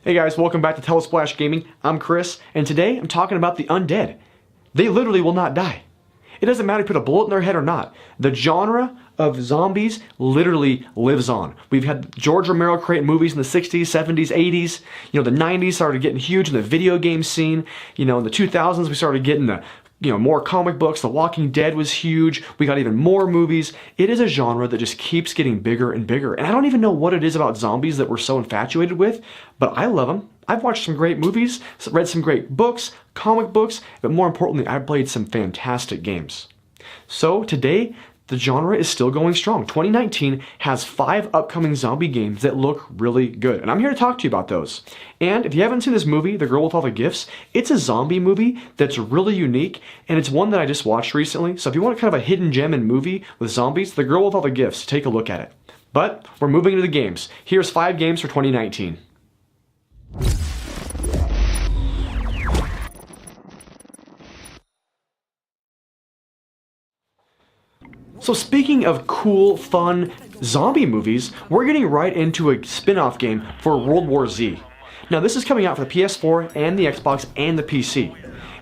Hey guys, welcome back to Telesplashgaming. I'm Chris, and today I'm talking about the undead. They literally will not die. It doesn't matter if you put a bullet in their head or not. The genre of zombies literally lives on. We've had George Romero create movies in the 60s, 70s, 80s. The 90s started getting huge in the video game scene. In the 2000s we started getting the more comic books. The Walking Dead was huge. We got even more movies. It is a genre that just keeps getting bigger and bigger. And I don't even know what it is about zombies that we're so infatuated with, but I love them. I've watched some great movies, read some great books, comic books, but more importantly, I've played some fantastic games. So today, the genre is still going strong. 2019 has 5 upcoming zombie games that look really good, and I'm here to talk to you about those. And if you haven't seen this movie, The Girl with All the Gifts, it's a zombie movie that's really unique, and it's one that I just watched recently. So if you want kind of a hidden gem in movie with zombies, The Girl with All the Gifts, take a look at it. But we're moving into the games. Here's 5 games for 2019. So speaking of cool, fun zombie movies, we're getting right into a spin-off game for World War Z. Now this is coming out for the PS4 and the Xbox and the PC.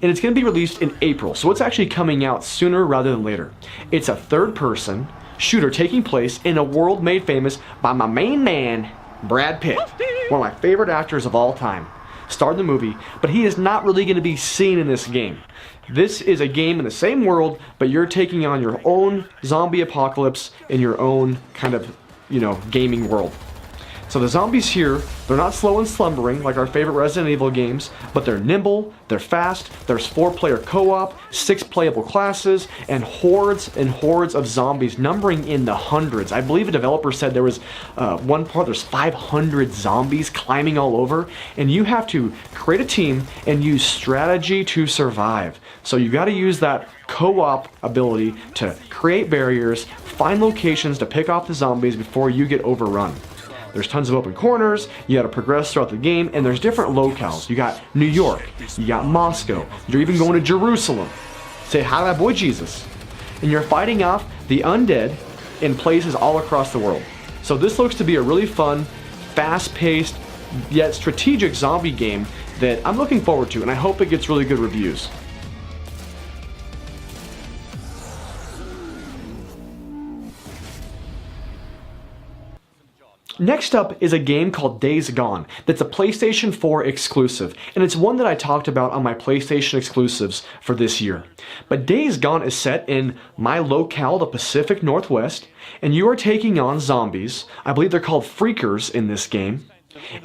And it's going to be released in April, so it's actually coming out sooner rather than later. It's a third-person shooter taking place in a world made famous by my main man, Brad Pitt, one of my favorite actors of all time. Starred in the movie, but he is not really going to be seen in this game. This is a game in the same world, but you're taking on your own zombie apocalypse in your own kind of, gaming world. So the zombies here, they're not slow and slumbering like our favorite Resident Evil games, but they're nimble, they're fast, there's 4-player co-op, 6 playable classes, and hordes of zombies numbering in the hundreds. I believe a developer said there was one part, there's 500 zombies climbing all over, and you have to create a team and use strategy to survive. So you gotta use that co-op ability to create barriers, find locations to pick off the zombies before you get overrun. There's tons of open corners, you gotta progress throughout the game, and there's different locales. You got New York, you got Moscow, you're even going to Jerusalem. Say hi to that boy Jesus. And you're fighting off the undead in places all across the world. So this looks to be a really fun, fast-paced, yet strategic zombie game that I'm looking forward to, and I hope it gets really good reviews. Next up is a game called Days Gone that's a PlayStation 4 exclusive, and it's one that I talked about on my PlayStation exclusives for this year. But Days Gone is set in my locale, the Pacific Northwest, and you are taking on zombies. I believe they're called freakers in this game.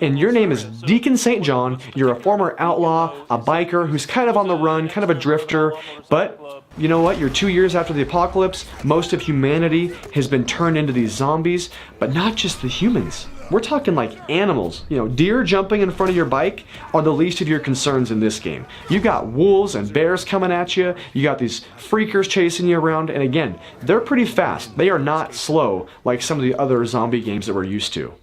And your name is Deacon St. John, you're a former outlaw, a biker who's kind of on the run, kind of a drifter, but you know what, you're 2 years after the apocalypse, most of humanity has been turned into these zombies, but not just the humans. We're talking like animals. Deer jumping in front of your bike are the least of your concerns in this game. You got wolves and bears coming at you, you got these freakers chasing you around, and again, they're pretty fast. They are not slow like some of the other zombie games that we're used to.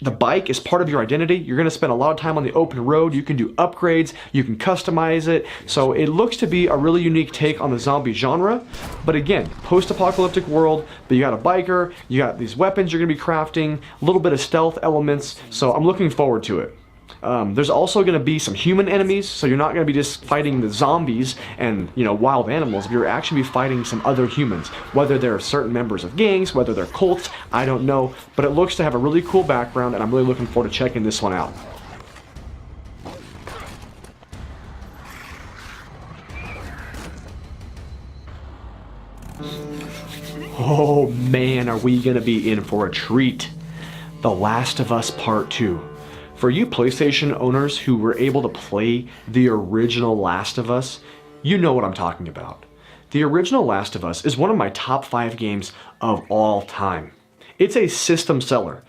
The bike is part of your identity. You're going to spend a lot of time on the open road. You can do upgrades. You can customize it. So it looks to be a really unique take on the zombie genre. But again, post-apocalyptic world, but you got a biker, you got these weapons you're going to be crafting, a little bit of stealth elements. So I'm looking forward to it. There's also going to be some human enemies, so you're not going to be just fighting the zombies and wild animals, but you're actually be fighting some other humans, whether they're certain members of gangs, whether they're cults, I don't know, but it looks to have a really cool background, and I'm really looking forward to checking this one out. Oh man, are we going to be in for a treat. The Last of Us Part 2. For you PlayStation owners who were able to play the original Last of Us, you know what I'm talking about. The original Last of Us is one of my top 5 games of all time. It's a system seller.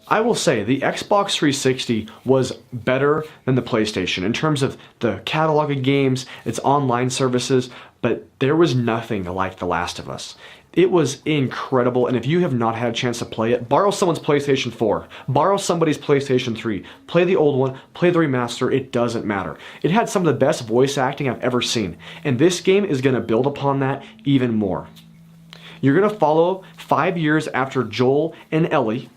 I will say the Xbox 360 was better than the PlayStation in terms of the catalog of games, its online services, but there was nothing like The Last of Us. It was incredible, and if you have not had a chance to play it, borrow someone's PlayStation 4, borrow somebody's PlayStation 3, play the old one, play the remaster, it doesn't matter. It had some of the best voice acting I've ever seen, and this game is going to build upon that even more. You're going to follow 5 years after Joel and Ellie,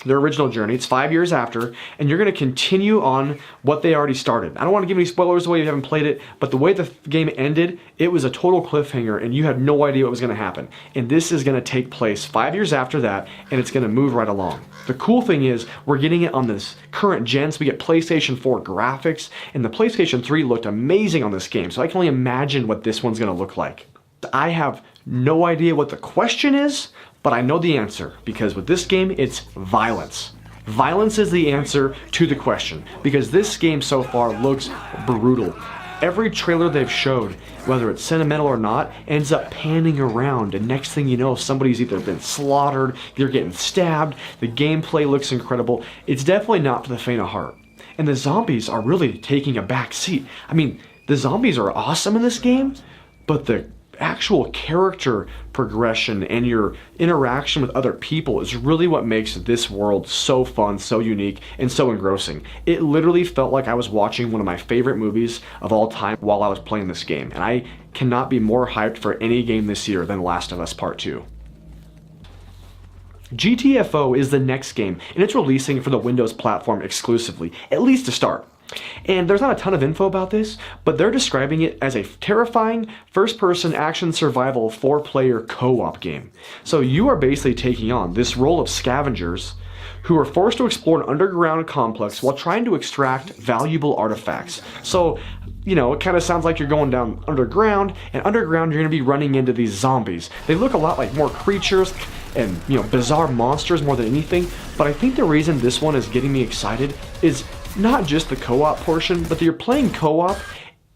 their original journey. It's 5 years after, and you're going to continue on what they already started. I don't want to give any spoilers away if you haven't played it, but the way the game ended, it was a total cliffhanger, and you had no idea what was going to happen. And this is going to take place 5 years after that, and it's going to move right along. The cool thing is, we're getting it on this current gen, so we get PlayStation 4 graphics, and the PlayStation 3 looked amazing on this game, so I can only imagine what this one's going to look like. I have no idea what the question is, but I know the answer, because with this game, it's violence. Violence is the answer to the question, because this game so far looks brutal. Every trailer they've showed, whether it's sentimental or not, ends up panning around, and next thing you know, somebody's either been slaughtered, they're getting stabbed, the gameplay looks incredible. It's definitely not for the faint of heart. And the zombies are really taking a back seat. I mean, the zombies are awesome in this game, but the actual character progression and your interaction with other people is really what makes this world so fun, so unique, and so engrossing. It literally felt like I was watching one of my favorite movies of all time while I was playing this game, and I cannot be more hyped for any game this year than Last of Us Part 2. GTFO is the next game, and it's releasing for the Windows platform exclusively, at least to start. And there's not a ton of info about this, but they're describing it as a terrifying first-person action survival 4-player co-op game. So you are basically taking on this role of scavengers who are forced to explore an underground complex while trying to extract valuable artifacts. So, you know, it kind of sounds like you're going down underground, and underground you're going to be running into these zombies. They look a lot like more creatures and, you know, bizarre monsters more than anything, but I think the reason this one is getting me excited is not just the co-op portion, but that you're playing co-op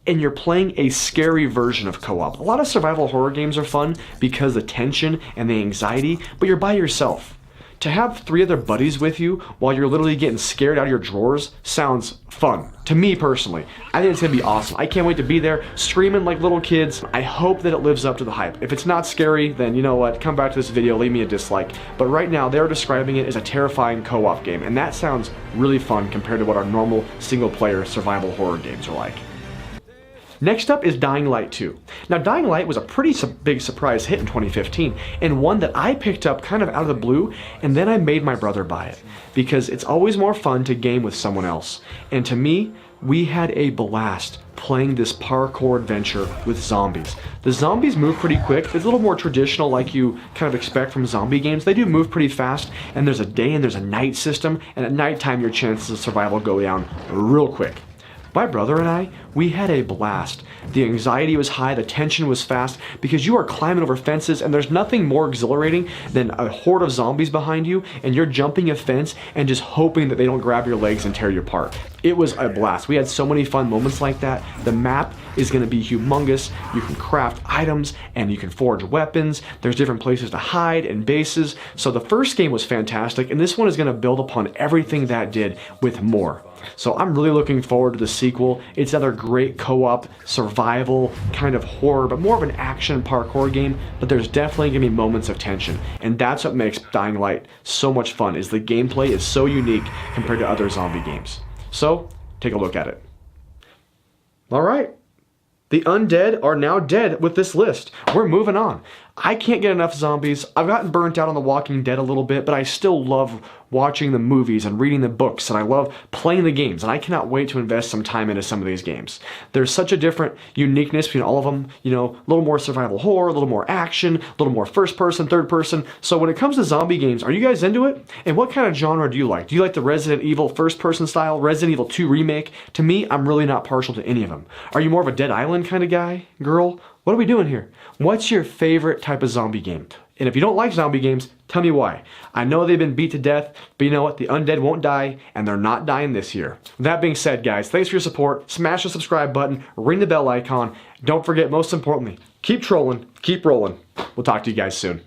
and you're playing a scary version of co-op. A lot of survival horror games are fun because of the tension and the anxiety, but you're by yourself. To have 3 other buddies with you while you're literally getting scared out of your drawers sounds fun. To me personally, I think it's gonna be awesome. I can't wait to be there screaming like little kids. I hope that it lives up to the hype. If it's not scary, then you know what, come back to this video, leave me a dislike. But right now, they're describing it as a terrifying co-op game, and that sounds really fun compared to what our normal single-player survival horror games are like. Next up is Dying Light 2. Now, Dying Light was a pretty big surprise hit in 2015, and one that I picked up kind of out of the blue, and then I made my brother buy it, because it's always more fun to game with someone else. And to me, we had a blast playing this parkour adventure with zombies. The zombies move pretty quick. It's a little more traditional like you kind of expect from zombie games. They do move pretty fast, and there's a day and there's a night system, and at nighttime your chances of survival go down real quick. My brother and I, we had a blast. The anxiety was high, the tension was fast, because you are climbing over fences and there's nothing more exhilarating than a horde of zombies behind you and you're jumping a fence and just hoping that they don't grab your legs and tear you apart. It was a blast. We had so many fun moments like that. The map is going to be humongous. You can craft items and you can forge weapons. There's different places to hide and bases. So the first game was fantastic, and this one is going to build upon everything that did with more. So I'm really looking forward to the sequel. It's another great co-op survival kind of horror, but more of an action parkour game, but there's definitely gonna be moments of tension. And that's what makes Dying Light so much fun, is the gameplay is so unique compared to other zombie games. So take a look at it. All right. The undead are now dead with this list. We're moving on. I can't get enough zombies. I've gotten burnt out on The Walking Dead a little bit, but I still love watching the movies and reading the books, and I love playing the games, and I cannot wait to invest some time into some of these games. There's such a different uniqueness between all of them, you know, a little more survival horror, a little more action, a little more first person, third person. So when it comes to zombie games, are you guys into it? And what kind of genre do you like? Do you like the Resident Evil first person style, Resident Evil 2 remake? To me, I'm really not partial to any of them. Are you more of a Dead Island kind of guy, girl? What are we doing here? What's your favorite type of zombie game? And if you don't like zombie games, tell me why. I know they've been beat to death, but you know what? The undead won't die, and they're not dying this year. That being said, guys, thanks for your support. Smash the subscribe button, ring the bell icon. Don't forget, most importantly, keep trolling, keep rolling. We'll talk to you guys soon.